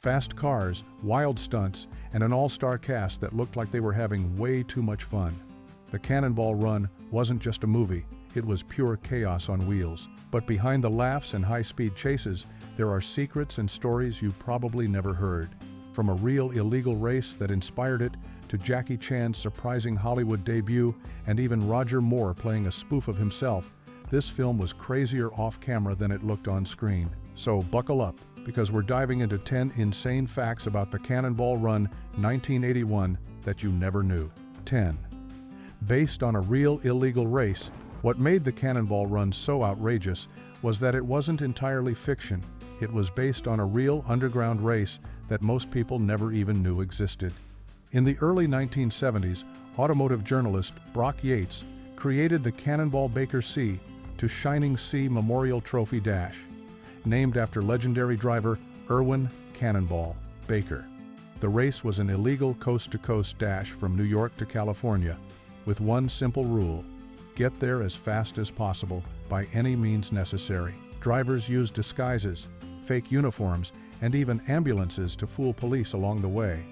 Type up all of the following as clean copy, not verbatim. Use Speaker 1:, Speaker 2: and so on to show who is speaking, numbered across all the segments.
Speaker 1: Fast cars, wild stunts, and an all-star cast that looked like they were having way too much fun. The Cannonball Run wasn't just a movie, it was pure chaos on wheels. But behind the laughs and high-speed chases, there are secrets and stories you probably never heard. From a real illegal race that inspired it, to Jackie Chan's surprising Hollywood debut, and even Roger Moore playing a spoof of himself, this film was crazier off-camera than it looked on screen. So buckle up, because we're diving into 10 insane facts about the Cannonball Run 1981 that you never knew. 10. Based on a real illegal race, what made the Cannonball Run so outrageous was that it wasn't entirely fiction. It was based on a real underground race that most people never even knew existed. In the early 1970s, automotive journalist Brock Yates created the Cannonball Baker C to Shining Sea Memorial Trophy Dash, named after legendary driver Erwin "Cannonball" Baker. The race was an illegal coast-to-coast dash from New York to California, with one simple rule: get there as fast as possible by any means necessary. Drivers used disguises, fake uniforms, and even ambulances to fool police along the way.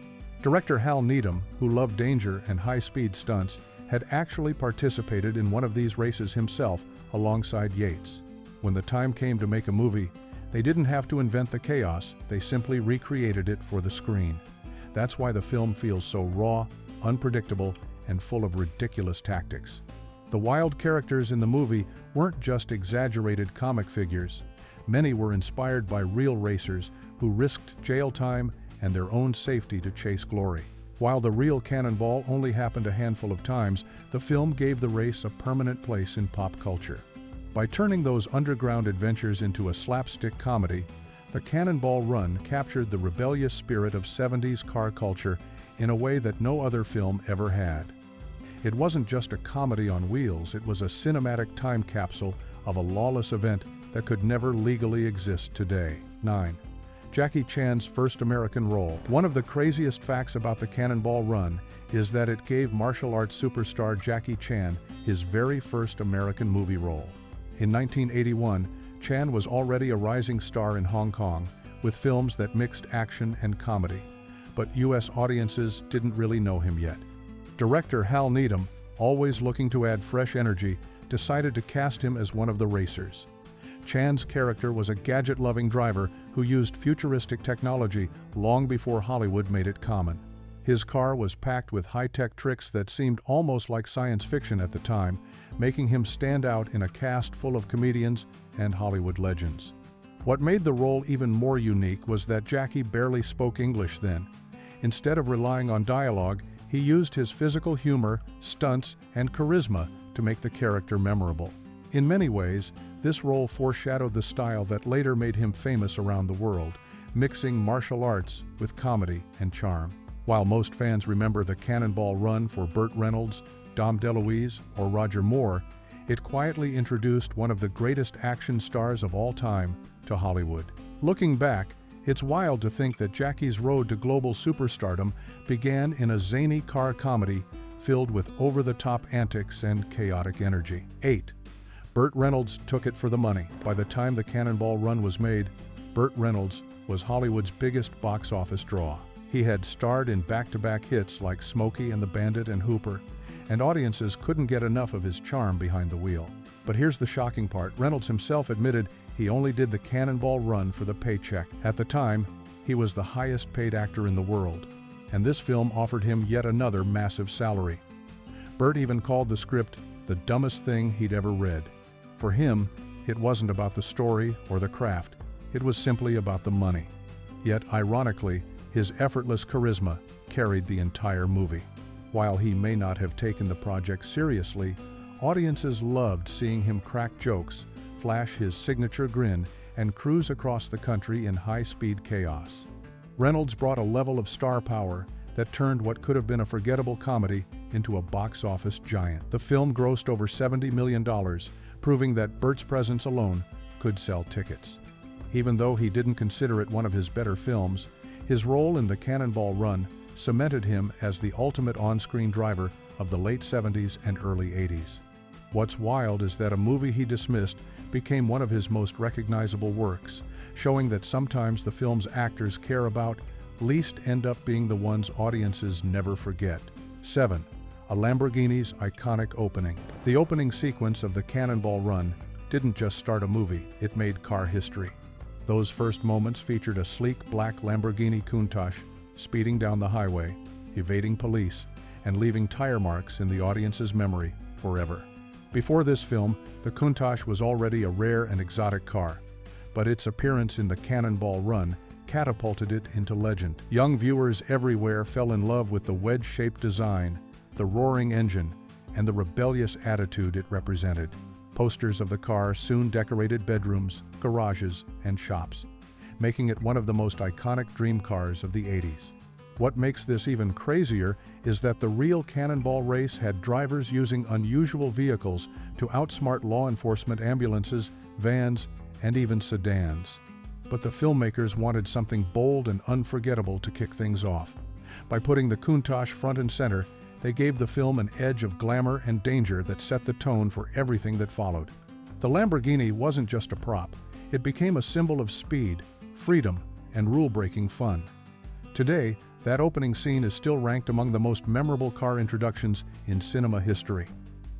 Speaker 1: Director Hal Needham, who loved danger and high-speed stunts, had actually participated in one of these races himself alongside Yates. When the time came to make a movie, they didn't have to invent the chaos, they simply recreated it for the screen. That's why the film feels so raw, unpredictable, and full of ridiculous tactics. The wild characters in the movie weren't just exaggerated comic figures. Many were inspired by real racers who risked jail time and their own safety to chase glory. While the real Cannonball only happened a handful of times, the film gave the race a permanent place in pop culture. By turning those underground adventures into a slapstick comedy, the Cannonball Run captured the rebellious spirit of 70s car culture in a way that no other film ever had. It wasn't just a comedy on wheels, it was a cinematic time capsule of a lawless event that could never legally exist today. 9. Jackie Chan's first American role. One of the craziest facts about the Cannonball Run is that it gave martial arts superstar Jackie Chan his very first American movie role. In 1981, Chan was already a rising star in Hong Kong, with films that mixed action and comedy. But US audiences didn't really know him yet. Director Hal Needham, always looking to add fresh energy, decided to cast him as one of the racers. Chan's character was a gadget-loving driver who used futuristic technology long before Hollywood made it common. His car was packed with high-tech tricks that seemed almost like science fiction at the time, making him stand out in a cast full of comedians and Hollywood legends. What made the role even more unique was that Jackie barely spoke English then. Instead of relying on dialogue, he used his physical humor, stunts, and charisma to make the character memorable. In many ways, this role foreshadowed the style that later made him famous around the world, mixing martial arts with comedy and charm. While most fans remember the Cannonball Run for Burt Reynolds, Dom DeLuise, or Roger Moore, it quietly introduced one of the greatest action stars of all time to Hollywood. Looking back, it's wild to think that Jackie's road to global superstardom began in a zany car comedy filled with over-the-top antics and chaotic energy. 8. Burt Reynolds took it for the money. By the time the Cannonball Run was made, Burt Reynolds was Hollywood's biggest box office draw. He had starred in back-to-back hits like Smokey and the Bandit and Hooper, and audiences couldn't get enough of his charm behind the wheel. But here's the shocking part. Reynolds himself admitted he only did the Cannonball Run for the paycheck. At the time, he was the highest-paid actor in the world, and this film offered him yet another massive salary. Burt even called the script the dumbest thing he'd ever read. For him, it wasn't about the story or the craft, it was simply about the money. Yet, ironically, his effortless charisma carried the entire movie. While he may not have taken the project seriously, audiences loved seeing him crack jokes, flash his signature grin, and cruise across the country in high-speed chaos. Reynolds brought a level of star power that turned what could have been a forgettable comedy into a box office giant. The film grossed over $70 million, proving that Burt's presence alone could sell tickets. Even though he didn't consider it one of his better films, his role in the Cannonball Run cemented him as the ultimate on-screen driver of the late 70s and early 80s. What's wild is that a movie he dismissed became one of his most recognizable works, showing that sometimes the film's actors care about least end up being the ones audiences never forget. 7. A Lamborghini's iconic opening. The opening sequence of the Cannonball Run didn't just start a movie, it made car history. Those first moments featured a sleek black Lamborghini Countach speeding down the highway, evading police, and leaving tire marks in the audience's memory forever. Before this film, the Countach was already a rare and exotic car, but its appearance in the Cannonball Run catapulted it into legend. Young viewers everywhere fell in love with the wedge-shaped design, the roaring engine, and the rebellious attitude it represented. Posters of the car soon decorated bedrooms, garages, and shops, making it one of the most iconic dream cars of the 80s. What makes this even crazier is that the real Cannonball race had drivers using unusual vehicles to outsmart law enforcement ambulances, vans, and even sedans. But the filmmakers wanted something bold and unforgettable to kick things off. By putting the Countach front and center, they gave the film an edge of glamour and danger that set the tone for everything that followed. The Lamborghini wasn't just a prop, it became a symbol of speed, freedom, and rule-breaking fun. Today, that opening scene is still ranked among the most memorable car introductions in cinema history.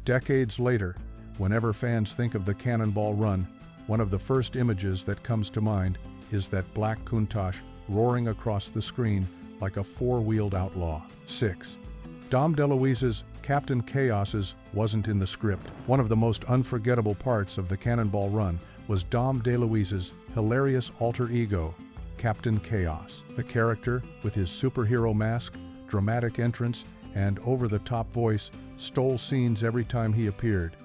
Speaker 1: Decades later, whenever fans think of the Cannonball Run, one of the first images that comes to mind is that black Countach roaring across the screen like a four-wheeled outlaw. 6. Dom DeLuise's Captain Chaos's wasn't in the script. One of the most unforgettable parts of the Cannonball Run was Dom DeLuise's hilarious alter ego, Captain Chaos. The character, with his superhero mask, dramatic entrance, and over-the-top voice, stole scenes every time he appeared.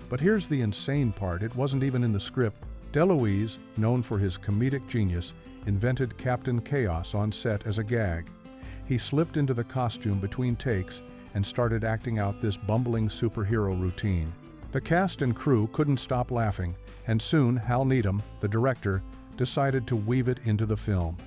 Speaker 1: But here's the insane part, it wasn't even in the script. DeLuise, known for his comedic genius, invented Captain Chaos on set as a gag. He slipped into the costume between takes and started acting out this bumbling superhero routine. The cast and crew couldn't stop laughing, and soon Hal Needham, the director, decided to weave it into the film.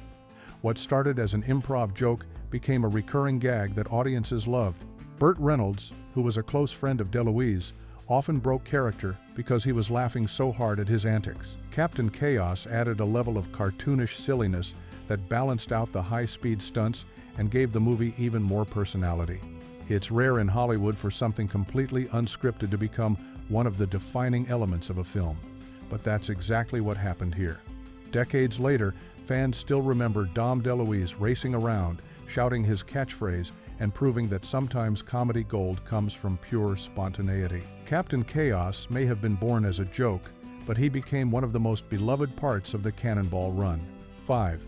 Speaker 1: What started as an improv joke became a recurring gag that audiences loved. Burt Reynolds, who was a close friend of DeLuise, often broke character because he was laughing so hard at his antics. Captain Chaos added a level of cartoonish silliness that balanced out the high-speed stunts and gave the movie even more personality. It's rare in Hollywood for something completely unscripted to become one of the defining elements of a film, but that's exactly what happened here. Decades later, fans still remember Dom DeLuise racing around, shouting his catchphrase, and proving that sometimes comedy gold comes from pure spontaneity. Captain Chaos may have been born as a joke, but he became one of the most beloved parts of the Cannonball Run. 5.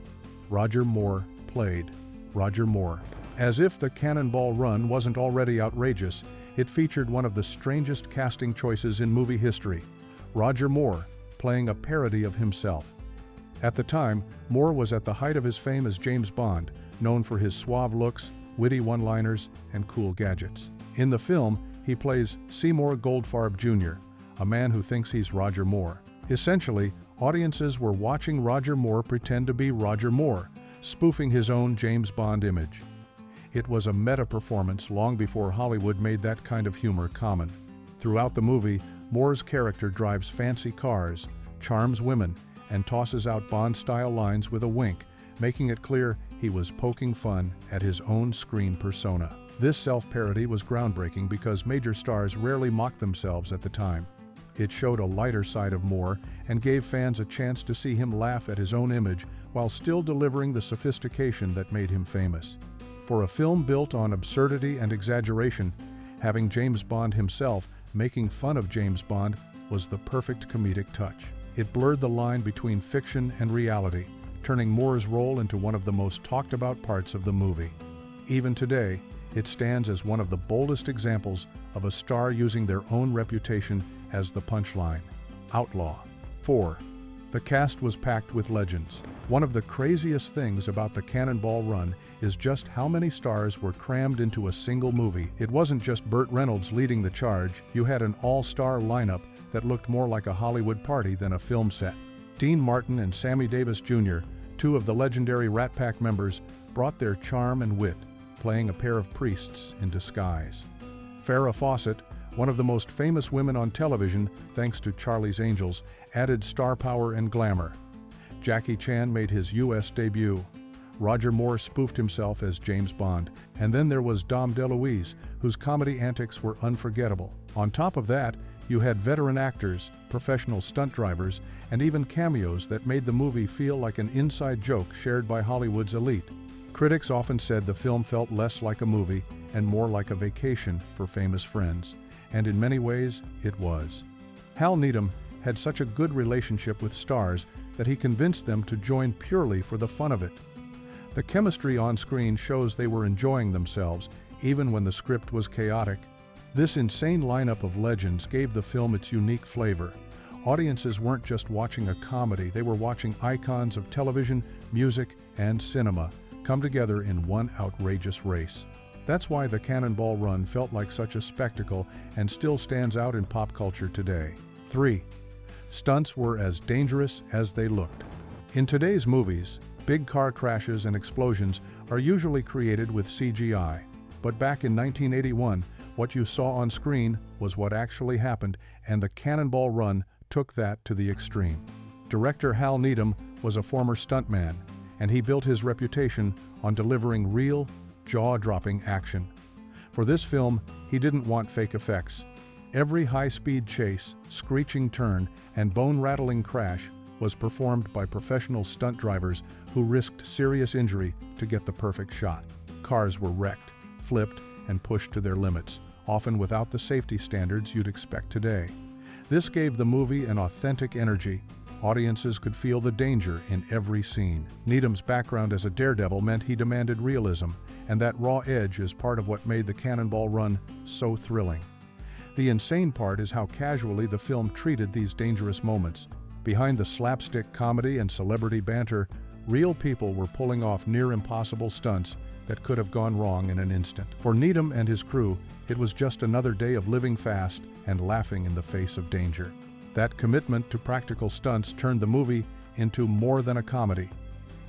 Speaker 1: Roger Moore played Roger Moore. As if the Cannonball Run wasn't already outrageous, it featured one of the strangest casting choices in movie history, Roger Moore playing a parody of himself. At the time, Moore was at the height of his fame as James Bond, known for his suave looks, witty one-liners, and cool gadgets. In the film, he plays Seymour Goldfarb Jr., a man who thinks he's Roger Moore. Essentially, audiences were watching Roger Moore pretend to be Roger Moore, spoofing his own James Bond image. It was a meta-performance long before Hollywood made that kind of humor common. Throughout the movie, Moore's character drives fancy cars, charms women, and tosses out Bond-style lines with a wink, making it clear he was poking fun at his own screen persona. This self-parody was groundbreaking because major stars rarely mocked themselves at the time. It showed a lighter side of Moore and gave fans a chance to see him laugh at his own image while still delivering the sophistication that made him famous. For a film built on absurdity and exaggeration, having James Bond himself making fun of James Bond was the perfect comedic touch. It blurred the line between fiction and reality, turning Moore's role into one of the most talked about parts of the movie. Even today, it stands as one of the boldest examples of a star using their own reputation as the punchline. Outlaw. 4. The cast was packed with legends. One of the craziest things about the Cannonball Run is just how many stars were crammed into a single movie. It wasn't just Burt Reynolds leading the charge, you had an all-star lineup that looked more like a Hollywood party than a film set. Dean Martin and Sammy Davis Jr., two of the legendary Rat Pack members, brought their charm and wit, playing a pair of priests in disguise. Farrah Fawcett, one of the most famous women on television thanks to Charlie's Angels, added star power and glamour. Jackie Chan made his U.S. debut. Roger Moore spoofed himself as James Bond, and then there was Dom DeLuise, whose comedy antics were unforgettable. On top of that, you had veteran actors, professional stunt drivers, and even cameos that made the movie feel like an inside joke shared by Hollywood's elite. Critics often said the film felt less like a movie and more like a vacation for famous friends, and in many ways, it was. Hal Needham had such a good relationship with stars that he convinced them to join purely for the fun of it. The chemistry on screen shows they were enjoying themselves, even when the script was chaotic. This insane lineup of legends gave the film its unique flavor. Audiences weren't just watching a comedy, they were watching icons of television, music, and cinema come together in one outrageous race. That's why the Cannonball Run felt like such a spectacle and still stands out in pop culture today. 3. Stunts were as dangerous as they looked. In today's movies, big car crashes and explosions are usually created with CGI. But back in 1981, what you saw on screen was what actually happened, and the Cannonball Run took that to the extreme. Director Hal Needham was a former stuntman, and he built his reputation on delivering real, jaw-dropping action. For this film, he didn't want fake effects. Every high-speed chase, screeching turn, and bone-rattling crash was performed by professional stunt drivers who risked serious injury to get the perfect shot. Cars were wrecked, flipped, and pushed to their limits, often without the safety standards you'd expect today. This gave the movie an authentic energy. Audiences could feel the danger in every scene. Needham's background as a daredevil meant he demanded realism, and that raw edge is part of what made the Cannonball Run so thrilling. The insane part is how casually the film treated these dangerous moments. Behind the slapstick comedy and celebrity banter, real people were pulling off near-impossible stunts that could have gone wrong in an instant. For Needham and his crew, it was just another day of living fast and laughing in the face of danger. That commitment to practical stunts turned the movie into more than a comedy.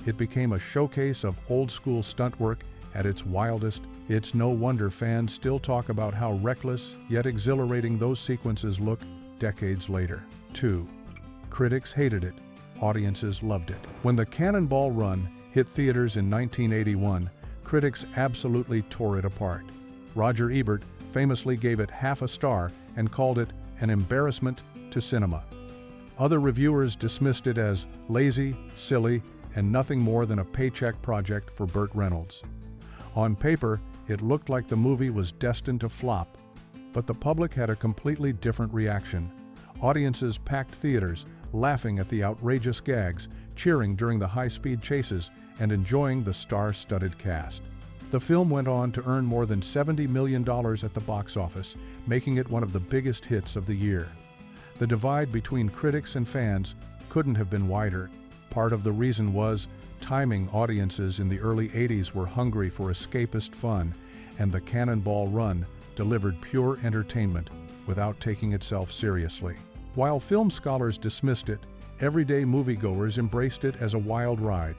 Speaker 1: It became a showcase of old-school stunt work at its wildest. It's no wonder fans still talk about how reckless yet exhilarating those sequences look decades later. 2. Critics hated it. Audiences loved it. When the Cannonball Run hit theaters in 1981, critics absolutely tore it apart. Roger Ebert famously gave it half a star and called it an embarrassment to cinema. Other reviewers dismissed it as lazy, silly, and nothing more than a paycheck project for Burt Reynolds. On paper, it looked like the movie was destined to flop, but the public had a completely different reaction. Audiences packed theaters, laughing at the outrageous gags, cheering during the high-speed chases, and enjoying the star-studded cast. The film went on to earn more than $70 million at the box office, making it one of the biggest hits of the year. The divide between critics and fans couldn't have been wider. Part of the reason was timing. Audiences in the early 80s were hungry for escapist fun, and the Cannonball Run delivered pure entertainment without taking itself seriously. While film scholars dismissed it, everyday moviegoers embraced it as a wild ride.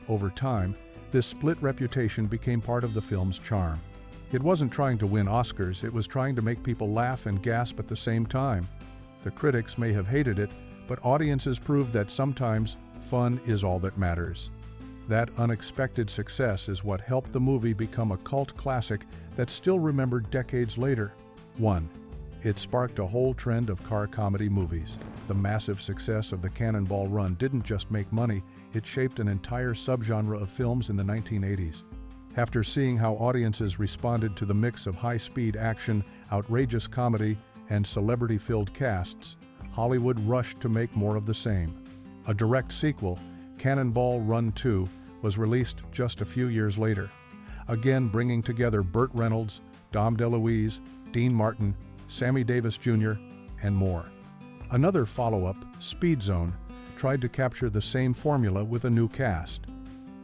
Speaker 1: Over time, this split reputation became part of the film's charm. It wasn't trying to win Oscars, it was trying to make people laugh and gasp at the same time. The critics may have hated it, but audiences proved that sometimes fun is all that matters. That unexpected success is what helped the movie become a cult classic that's still remembered decades later. 1. It sparked a whole trend of car comedy movies. The massive success of the Cannonball Run didn't just make money, it shaped an entire subgenre of films in the 1980s. After seeing how audiences responded to the mix of high-speed action, outrageous comedy, and celebrity-filled casts, Hollywood rushed to make more of the same. A direct sequel, Cannonball Run 2, was released just a few years later, again bringing together Burt Reynolds, Dom DeLuise, Dean Martin, Sammy Davis Jr., and more. Another follow-up, Speed Zone, tried to capture the same formula with a new cast.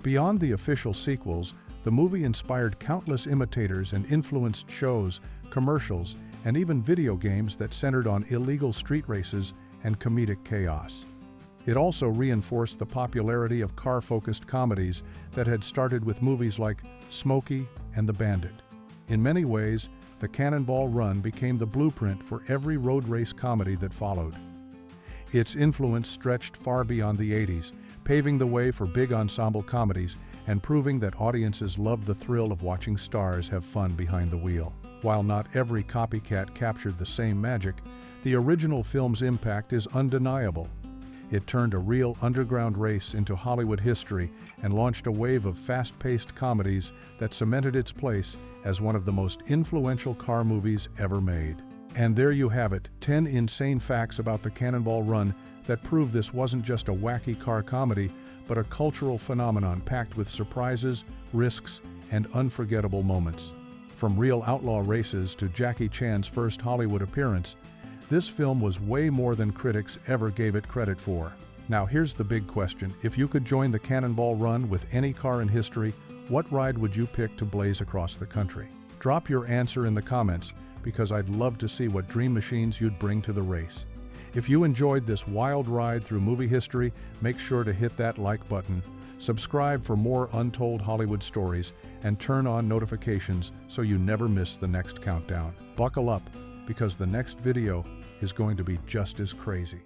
Speaker 1: Beyond the official sequels, the movie inspired countless imitators and influenced shows, commercials, and even video games that centered on illegal street races and comedic chaos. It also reinforced the popularity of car-focused comedies that had started with movies like Smokey and the Bandit. In many ways, the Cannonball Run became the blueprint for every road race comedy that followed. Its influence stretched far beyond the 80s, paving the way for big ensemble comedies and proving that audiences love the thrill of watching stars have fun behind the wheel. While not every copycat captured the same magic, the original film's impact is undeniable. It turned a real underground race into Hollywood history and launched a wave of fast-paced comedies that cemented its place as one of the most influential car movies ever made. And there you have it, 10 insane facts about the Cannonball Run that prove this wasn't just a wacky car comedy, but a cultural phenomenon packed with surprises, risks, and unforgettable moments. From real outlaw races to Jackie Chan's first Hollywood appearance, this film was way more than critics ever gave it credit for. Now here's the big question. If you could join the Cannonball Run with any car in history, what ride would you pick to blaze across the country? Drop your answer in the comments, because I'd love to see what dream machines you'd bring to the race. If you enjoyed this wild ride through movie history, make sure to hit that like button, subscribe for more untold Hollywood stories, and turn on notifications so you never miss the next countdown. Buckle up, because the next video is going to be just as crazy.